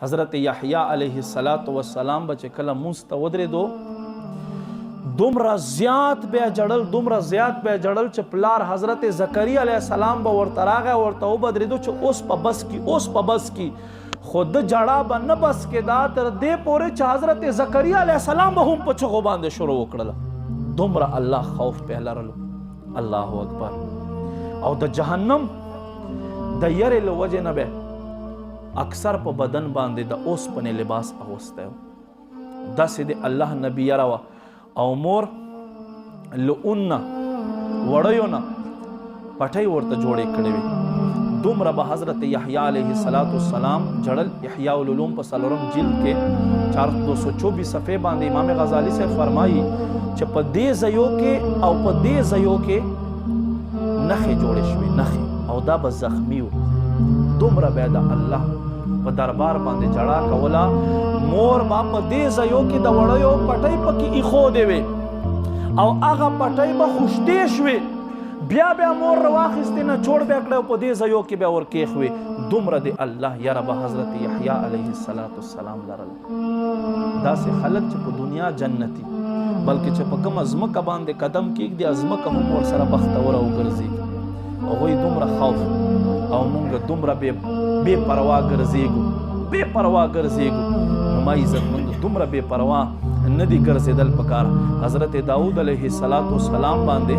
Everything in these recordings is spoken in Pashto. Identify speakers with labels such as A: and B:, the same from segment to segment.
A: حضرت یحییٰ علیہ السلام بچ کله مونځ ته ودرېدو دومره زیات بیا جړل چې پلار حضرت زکریا علیہ السلام به ورته راغی ورته وبدرېدو چې اوس په بس کی خود جړه به نه بس کېدا تر دې پورې چې حضرت زکریا علیہ السلام به هم په چغو باندې شروع وکړله دومره الله خوف په لرلو الله اکبر او د جهنم د یرې له وجې نه به اکثر په بدن باندې د اوسپنې لباس اغوستی و داسې د الله نبی یره وه او مور له اون نه وړیو نه پټۍ ورته جوړې کړې وې دومره به حضرت یحییٰ علیه السلام جړل احیاء العلوم په 4 جلد کې 224 صفحې باندې امام غزالی سے فرمایي چې په دې ځایو کې او په دې ځایو کې نښې جوړې شوې نښې او دا به زخمي و دومره بیا د الله په دربار باندې جړه کوله مور با په دې ځایو کې د وړیو پټۍ پکې ایښودې وې او هغه پټۍ به خوشتې شوې بیا مور راواخیستې نه چوړ بیا کړی او په دې ځایو کې بیا ورکېښوې دومره د الله یره به حضرت یحییٰ علیه السلام لرل داسې خلک چې په دنیا جنتي بلکې چې په کومه ځمکه باندې قدم کېږدي ځمکه هم ورسره بختوره وګرځېږي هغوی دومره خوف او مونږ دومره بې پروا ګرځېږو نو ما عزتمند دومره بې پروا نه دي ګرځېدل پکار حضرت داود علیه السلام باندې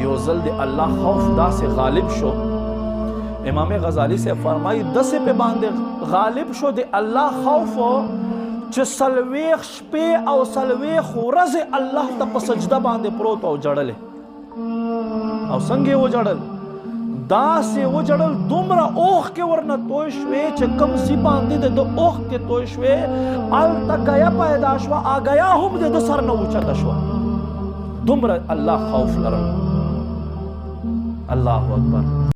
A: یو ځل د الله خوف داسې غالب شو امام غزالی سے فرمایي داسې په باندې غالب شو د الله خوف چې 40 شپې او 40 ورځې الله ته په سجده باندې پروت او جړلې او څنګه یې وجړل داسې وجړل دومره اوښکې ورنه توی شوې چې کوم ځای باندې د اوښکې توی شوې هلته ګیا پیدا شوه ګیا هم د ده سر نه اوچته شوه دومره الله خوف لرل الله اکبر